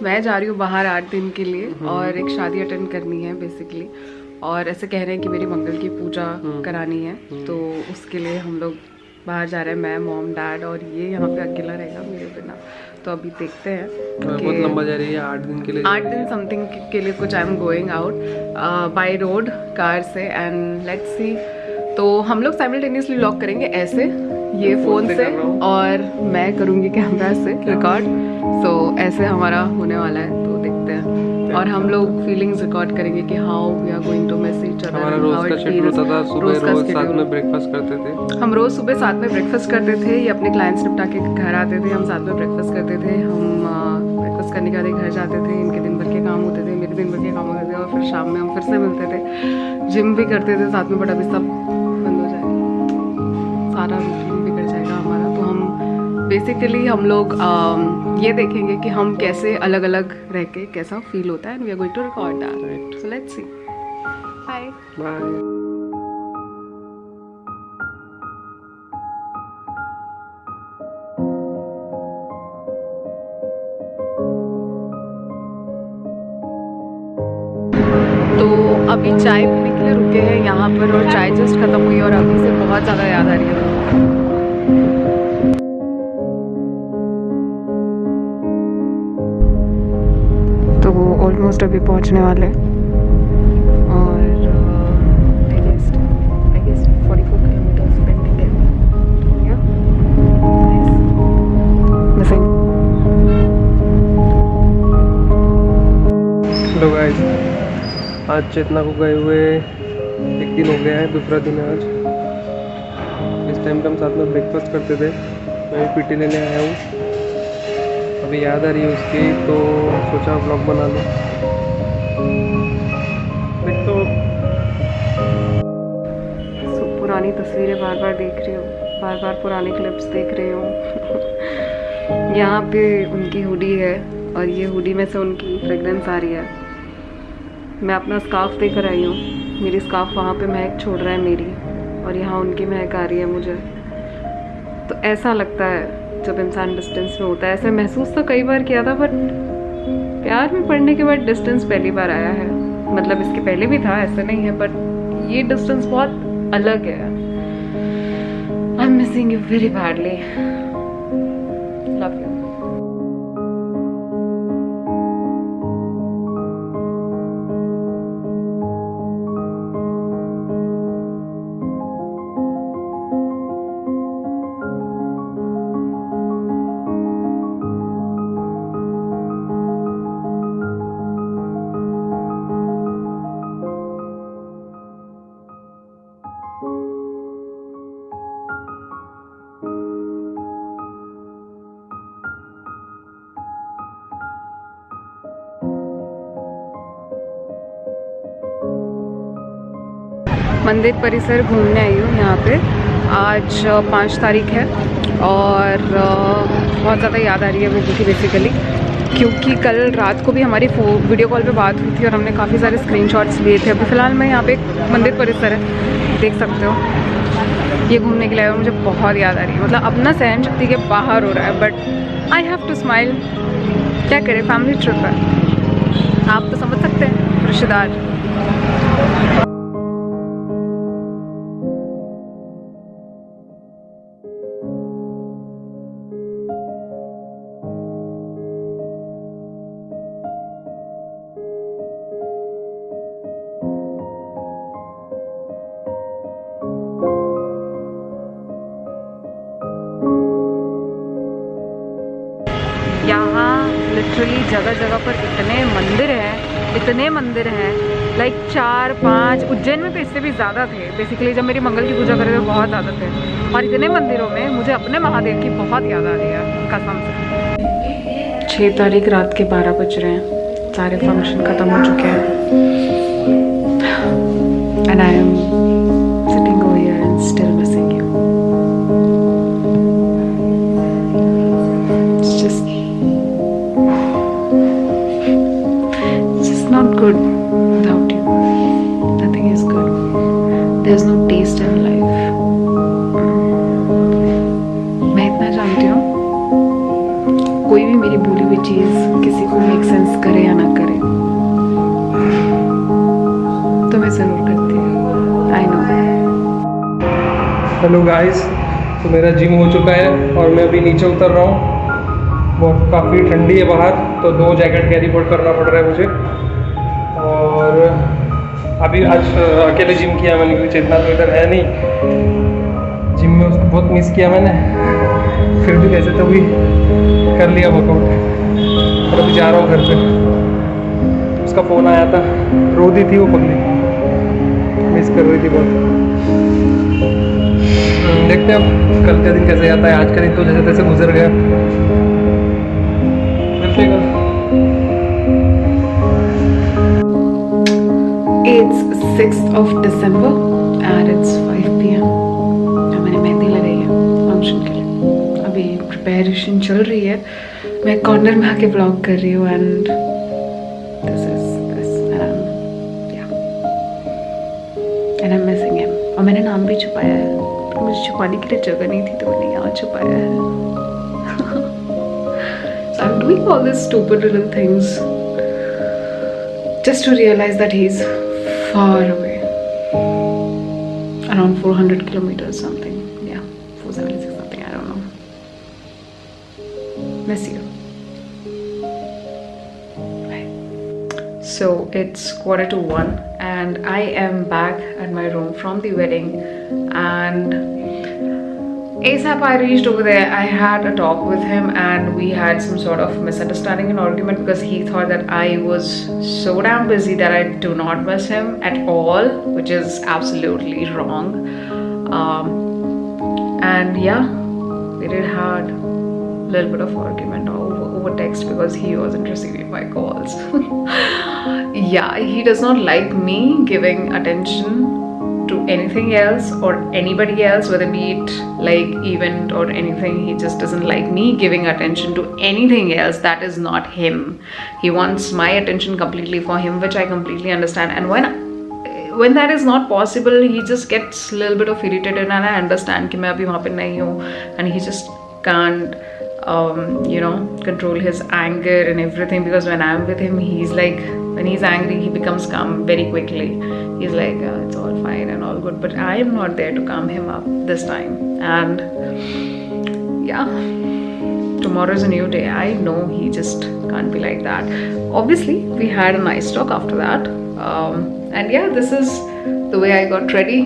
मैं जा रही हूँ बाहर 8 दिन के लिए और एक शादी अटेंड करनी है बेसिकली, और ऐसे कह रहे हैं कि मेरी मंगल की पूजा करानी है, तो उसके लिए हम लोग बाहर जा रहे हैं, मैं, मॉम, डैड, और ये यहाँ पे अकेला रहेगा मेरे बिना। तो अभी देखते हैं बहुत लंबा जा रही है, 8 दिन के लिए, 8 दिन समथिंग के लिए कुछ। I am going out by road car से, एंड लेट्स सी। तो हम लोग साइमल्टेनियसली व्लॉग करेंगे ऐसे, ये फ़ोन से, और मैं करूँगी कैमरा से रिकॉर्ड। सो ऐसे हमारा होने वाला है, तो देखते हैं। और हम लोग फीलिंग्स रिकॉर्ड करेंगे कि how we are going to message. हमारा रोज का शेड्यूल होता था, सुबह रोज साथ में ब्रेकफास्ट करते थे। हम रोज सुबह साथ में ब्रेकफास्ट करते थे, ये अपने क्लाइंट्स निपटा के घर आते थे, हम साथ में ब्रेकफास्ट करते थे। हम ब्रेकफास्ट करने के बाद घर जाते थे, इनके दिन भर के काम होते थे, मेरे दिन भर के काम होते थे, और फिर शाम में हम फिर से मिलते थे, जिम भी करते थे साथ में, बट अभी सब बंद हो जाएगा, सारा रूटीन बिगड़ जाएगा हमारा। तो हम बेसिकली हम लोग ये देखेंगे कि हम कैसे अलग अलग रह के कैसा फील होता है, and we are going to record that. So let's see. Bye bye. तो अभी चाय पीने के लिए रुके हैं यहाँ पर, और चाय जस्ट खत्म हुई और अभी से बहुत ज़्यादा याद आ रही है। तो वो ऑलमोस्ट अभी पहुँचने वाले, और आई गेस 44 किलोमीटर्स पेंडिंग है। या मिसिंग। हेलो गाइस, आज चेतना को गए हुए 1 दिन हो गया है, दूसरा दिन है आज। इस टाइम पे हम साथ में ब्रेकफास्ट करते थे। मैं भी पीटी लेने आया हूँ, अभी याद आ रही है उसकी, तो सोचा व्लॉग बना लूँ। देख तो पुरानी तस्वीरें बार बार देख रही हूँ, बार बार पुराने क्लिप्स देख रही हूँ। यहाँ पे उनकी हुडी है, और ये हुडी में से उनकी फ्रेगरेंस आ रही है। मैं अपना स्कार्फ देकर आई हूँ, मेरी स्कार्फ वहाँ पे महक छोड़ रहा है मेरी, और यहाँ उनकी महक आ रही है मुझे। तो ऐसा लगता है जब इंसान डिस्टेंस में होता है। ऐसे महसूस तो कई बार किया था, बट प्यार में पड़ने के बाद डिस्टेंस पहली बार आया है। मतलब इसके पहले भी था, ऐसा नहीं है, बट ये डिस्टेंस बहुत अलग है। I am missing you very badly, love you. मंदिर परिसर घूमने आई हूँ यहाँ पे। आज 5 तारीख है, और बहुत ज़्यादा याद आ रही है वो की बेसिकली, क्योंकि कल रात को भी हमारी वीडियो कॉल पे बात हुई थी, और हमने काफ़ी सारे स्क्रीनशॉट्स लिए थे। अभी फ़िलहाल मैं यहाँ पे एक मंदिर परिसर है, देख सकते हो, ये घूमने के लिए मुझे बहुत याद आ रही है। मतलब अपना सहन शक्ति के बाहर हो रहा है, but I have to smile. क्या करें, फैमिली ट्रिप है, आप तो समझ सकते हैं, रिश्तेदार। यहाँ लिटरली जगह जगह पर इतने मंदिर हैं, लाइक 4-5। उज्जैन में तो इससे भी ज़्यादा थे। बेसिकली जब मेरी मंगल की पूजा करे तो बहुत ज़्यादा थे, और इतने मंदिरों में मुझे अपने महादेव की बहुत याद आ रही है कसम से। 6 तारीख रात के 12 बज रहे हैं, सारे फंक्शन ख़त्म हो चुके हैं, and I am sitting over here and still missing you. Not good without you. Nothing is good. There's no taste in life. मैं इतना जानती हूँ, कोई भी मेरी बोली हुई चीज़ किसी को मेक सेंस हेलो गाइस, तो मेरा जिम हो चुका है और मैं अभी नीचे उतर रहा हूँ। बहुत काफ़ी ठंडी है बाहर, तो 2 जैकेट कैरी फॉरवर्ड करना पड़ रहा है मुझे। और अभी आज अकेले जिम किया मैंने, क्योंकि चेतना तो इधर है नहीं। जिम में उसको बहुत मिस किया मैंने, फिर भी कैसे तो भी कर लिया वर्कआउट। और अभी जा रहा हूँ घर पे। उसका फ़ोन आया था, रो दी थी वो पगली, मिस कर रही थी बहुत। देखते हैं अब कल का दिन कैसे जाता है। आज का दिन तो जैसे तैसे गुजर गया। मिलते हैं कल। It's 6th of December and it's 5 PM. अब मैंने मेहंदी लगाई है फंक्शन के लिए। अभी प्रिपरेशन चल रही है। मैं कॉर्नर में आके ब्लॉग कर रही हूँ and this is this and I'm missing him. और मैंने नाम भी छुपाया है। मुझे छुपाने के लिए जगह नहीं थी तो मैंने यहाँ छुपाया है। So I'm doing all these stupid little things just to realize that he's far away, around 400 kilometers something. Yeah, 476 something, I don't know. Miss you. Bye. So it's 1:45 and I am back at my room from the wedding, and ASAP I reached over there. I had a talk with him and we had some sort of misunderstanding and argument because he thought that I was so damn busy that I do not miss him at all, which is absolutely wrong. And yeah, we did had a little bit of argument over text because he wasn't receiving my calls. Yeah, he does not like me giving attention to anything else or anybody else, whether be it like event or anything. He just doesn't like me giving attention to anything else. That is not him. He wants my attention completely for him, which I completely understand. And when that is not possible, he just gets a little bit of irritated, and I understand कि मैं अभी वहाँ पे नहीं हूँ, and he just can't control his anger and everything, because when I'm with him, he's like, when he's angry, he becomes calm very quickly. He's like, it's all fine and all good, but I am not there to calm him up this time. And yeah, tomorrow is a new day. I know he just can't be like that. Obviously, we had a nice talk after that. And yeah, this is the way I got ready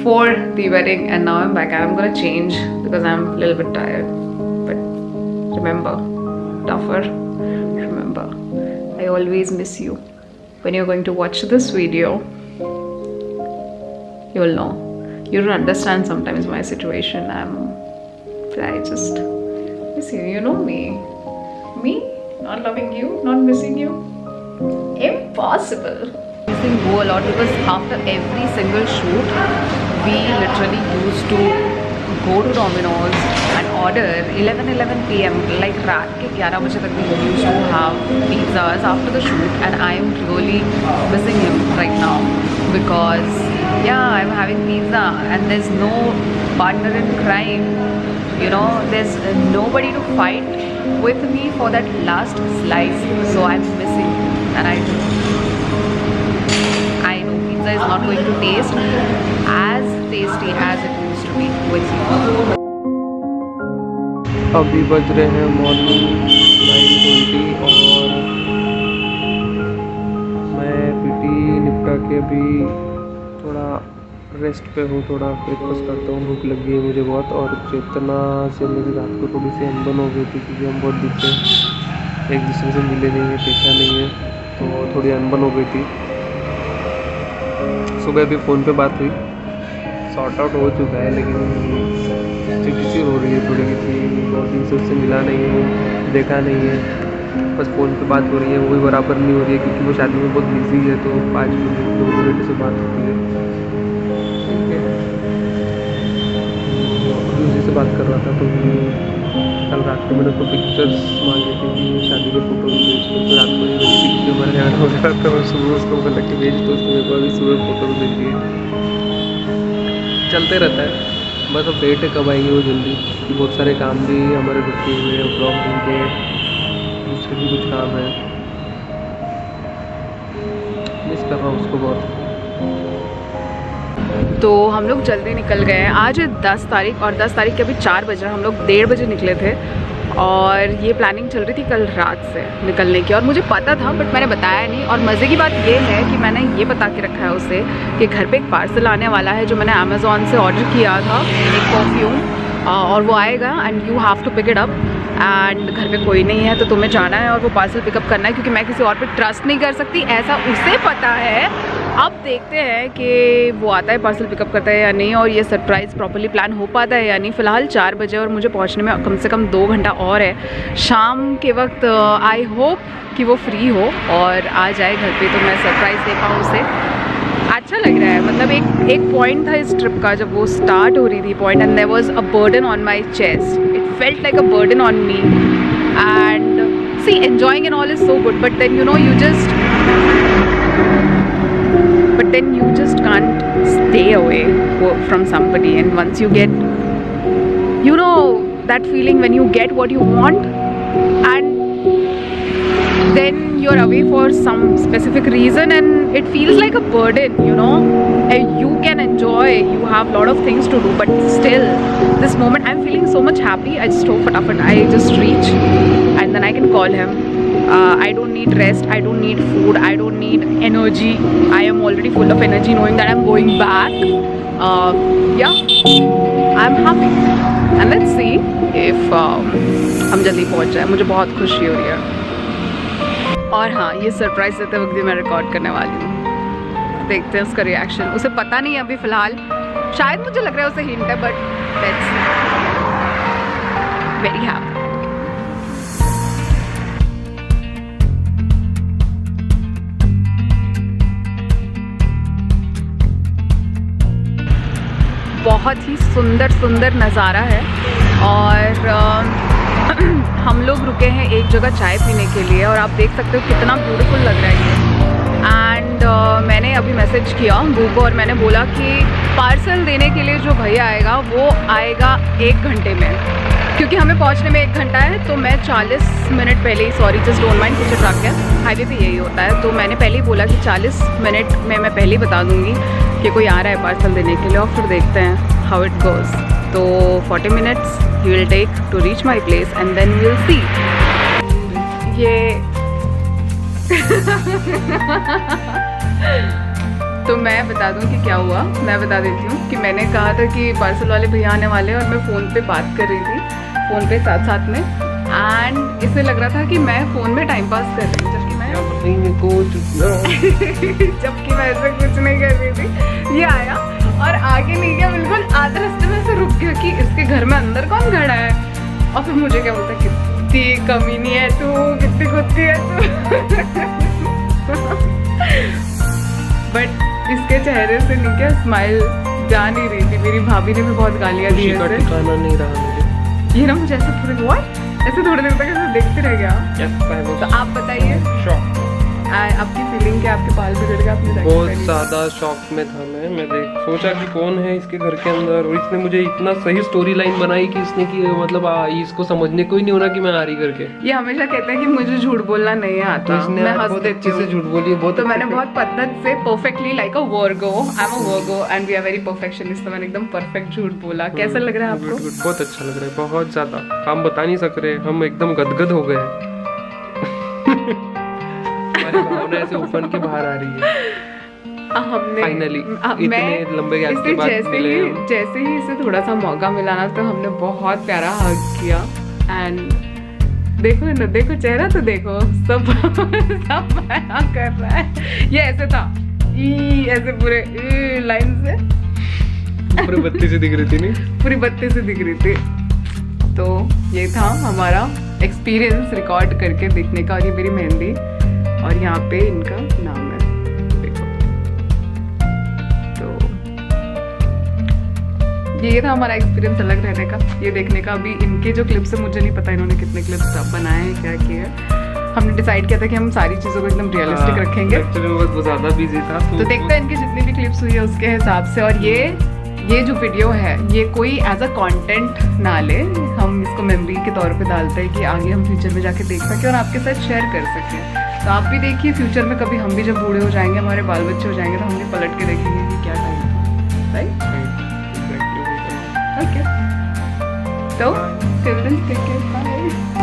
for the wedding, and now I'm back and I'm gonna change because I'm a little bit tired. But remember, tougher, remember, I always miss you. When you're going to watch this video, you'll know. You don't understand sometimes my situation. I just miss you. You know me. Me not loving you, not missing you. Impossible. Missing Bo a lot because after every single shoot, we literally used to go to Domino's and order 11 PM, like रात के 11 बजे तक we used to have pizzas after the shoot, and I am really missing him right now because yeah, I'm having pizza and there's no partner in crime, there's nobody to fight with me for that last slice, so I'm missing him. And I know pizza is not going to taste as tasty as it used to be with you. अभी बज रहे हैं morning 9:20 और मैं PT निपटा के अभी थोड़ा रेस्ट पे हूँ, थोड़ा ब्रेकफास्ट करता हूँ। भूख लग गई है मुझे बहुत, और चेतना से मेरी रात को थोड़ी सी अनबन हो गई थी क्योंकि हम बहुत दिन से एक दूसरे से मिले नहीं है, देखा नहीं है, तो थोड़ी अनबन हो गई थी। सुबह भी फ़ोन पे बात हुई, सॉर्ट आउट हो चुका है, लेकिन चिड़चिड़ हो रही है थोड़ी कि बहुत दिन से उससे मिला नहीं हूँ, देखा नहीं है, बस फ़ोन पे बात हो रही है, वो भी बराबर नहीं हो रही है क्योंकि वो शादी में बहुत बिजी है, तो 5 मिनट 2 मिनट से बात होती है। ठीक है, उसी से बात कर रहा था, तो कल रात को मैंने उसको पिक्चर्स मांगे थे कि शादी के फ़ोटो भेज दो, तो रात को पिक्चर हमारे यहाँ हो रहा था, मैं सुबह उसको बोला कि भेज दो, उसने मेरे को अभी सुबह फ़ोटो भेज दिए। चलते रहता है, बस अब वेट है कब आएंगे वो जल्दी, क्योंकि बहुत सारे काम भी हमारे रुके हुए हैं, ब्लॉगिंग के दूसरे भी कुछ काम है। मिस कर रहा हूँ उसको बहुत। तो हम लोग जल्दी निकल गए हैं। आज है 10 तारीख और 10 तारीख के अभी 4 बज रहे हैं। हम लोग 1:30 बजे निकले थे और ये प्लानिंग चल रही थी कल रात से निकलने की, और मुझे पता था बट मैंने बताया नहीं। और मज़े की बात ये है कि मैंने ये बता के रखा है उसे कि घर पे एक पार्सल आने वाला है जो मैंने अमेज़ॉन से ऑर्डर किया था, एक परफ्यूम, और वो आएगा and you have to pick it up. And घर पे कोई नहीं है तो तुम्हें जाना है और वो पार्सल पिकअप करना है, क्योंकि मैं किसी और पे ट्रस्ट नहीं कर सकती, ऐसा उसे पता है। अब देखते हैं कि वो आता है पार्सल पिकअप करता है या नहीं, और ये सरप्राइज़ प्रॉपर्ली प्लान हो पाता है या नहीं। फ़िलहाल 4 बजे और मुझे पहुंचने में कम से कम 2 घंटा और है। शाम के वक्त आई होप कि वो फ्री हो और आ जाए घर पे तो मैं सरप्राइज़ दे पाऊँ उसे। अच्छा लग रहा है, मतलब एक पॉइंट था इस ट्रिप का जब वो स्टार्ट हो रही थी point, and there was a burden on my chest, it felt like a burden on me. And see enjoying and all is so good, but then you just can't stay away from somebody, and once you get, you know, that feeling when you get what you want and then you're away for some specific reason and it feels like a burden, you know. You can enjoy, you have a lot of things to do, but still this moment I'm feeling so much happy. I just hope fatafat I just reach and then I can call him. I don't need rest, I don't need food, I don't need energy. I am already full of energy knowing that I'm going back. Yeah, I'm happy and let's see if हम जल्दी पहुंच जाए। मुझे बहुत खुशी हो रही है। और हाँ, ये सरप्राइज़ देते वक्त भी मैं रिकॉर्ड करने वाली हूँ। देखते हैं उसका रिएक्शन। उसे पता नहीं है अभी फ़िलहाल, शायद मुझे लग रहा है उसे हिंट है, बट लेट्स वेरी हैप्पी। बहुत ही सुंदर सुंदर नज़ारा है और हम लोग रुके हैं एक जगह चाय पीने के लिए और आप देख सकते हो कितना ब्यूटीफुल लग रहा है ये। एंड मैंने अभी मैसेज किया बू को और मैंने बोला कि पार्सल देने के लिए जो भैया आएगा वो आएगा 1 घंटे में, क्योंकि हमें पहुंचने में 1 घंटा है। तो मैं 40 मिनट पहले ही, सॉरी जस्ट डोंट माइंड, पीछे ट्रक है, हाईवे पे यही होता है, तो मैंने पहले ही बोला कि 40 मिनट में मैं पहले ही बता दूँगी कि कोई आ रहा है पार्सल देने के लिए, और फिर देखते हैं हाउ इट गोज़। तो 40 मिनट्स ही will take to reach my place and then we will see. ये तो मैं बता दूं कि क्या हुआ, मैं बता देती हूँ कि मैंने कहा था कि पार्सल वाले भैया आने वाले और मैं फ़ोन पे बात कर रही थी, फ़ोन पे साथ साथ में, एंड इसे लग रहा था कि मैं फ़ोन में टाइम पास कर रही हूँ, जबकि मैं जबकि मैं ऐसा कुछ नहीं कर रही थी। ये आया और आगे नहीं गया, बिल्कुल आधे रास्ते में से रुक गया कि इसके घर में अंदर कौन खड़ा है, और फिर मुझे क्या बोलता, कितनी कमीनी है तू, कितनी कुत्ती है तू। बट इसके चेहरे से नहीं क्या स्माइल जा नहीं रही थी। मेरी भाभी ने भी बहुत गालियाँ दी है, ठिकाना नहीं रहा मुझे। ये ना मुझे ऐसे थोड़े ऐसे थोड़ी देर तक ऐसे देखते रह गया। तो आप बताइए आपकी फीलिंग क्या, आपके बाल बिगड़ गए आपने? बहुत ज़्यादा शॉक में था मैं सोचा कि कौन है इसके घर के अंदर, और इसने मुझे इतना सही स्टोरी लाइन बनाई कि इसने कि मतलब इसको समझने को ही नहीं होना कि मैं आ रही करके। ये हमेशा कहता है कि मुझे झूठ बोलना नहीं आता, तो इसने मैं बहुत अच्छे से झूठ बोली, बहुत तो मैंने बहुत पद्धत से perfectly like a Virgo, I am a Virgo and we are very perfectionist, तो मैंने एकदम परफेक्ट झूठ बोला। कैसा लग रहा है आपको? बहुत अच्छा लग रहा है, बहुत ज़्यादा, हम बता नहीं सक रहे, हम एकदम गदगद हो गए। भावना ऐसे उफन के बाहर आ रही है। हमने फाइनली इतने लंबे गैप के बाद जैसे ही इसे थोड़ा सा मौका मिला ना, तो हमने बहुत प्यारा हग किया। एंड देखो ना, देखो चेहरा तो देखो, सब सब बयां कर रहा है। ये ऐसे था, ऐसे पूरे लाइन से पूरी बत्ती से दिख रही थी, नहीं पूरी बत्ती से दिख रही थी। तो ये था हमारा एक्सपीरियंस रिकॉर्ड करके देखने का। और ये मेरी मेहंदी और यहाँ पे इनका नाम है, देखो। तो ये था हमारा एक्सपीरियंस अलग रहने का, ये देखने का। अभी इनके जो क्लिप्स है मुझे नहीं पता इन्होंने कितने क्लिप्स बनाए हैं, क्या किया है। हमने डिसाइड किया था कि हम सारी चीज़ों को एकदम रियलिस्टिक रखेंगे। एक्चुअली बहुत ज़्यादा बिजी था, तो देखते हैं इनकी जितनी भी क्लिप्स हुई है उसके हिसाब से। और ये जो वीडियो है ये कोई एज अ कंटेंट ना ले, हम इसको मेमोरी के तौर पे डालते हैं कि आगे हम फ्यूचर में जाके देख सकें और आपके साथ शेयर कर सकें। तो आप भी देखिए फ्यूचर में कभी हम भी जब बूढ़े हो जाएंगे, हमारे बाल बच्चे हो जाएंगे, तो हम भी पलट के देखेंगे कि क्या टाइम था। राइट? एग्जैक्टली। ओके, तो till then take care, bye.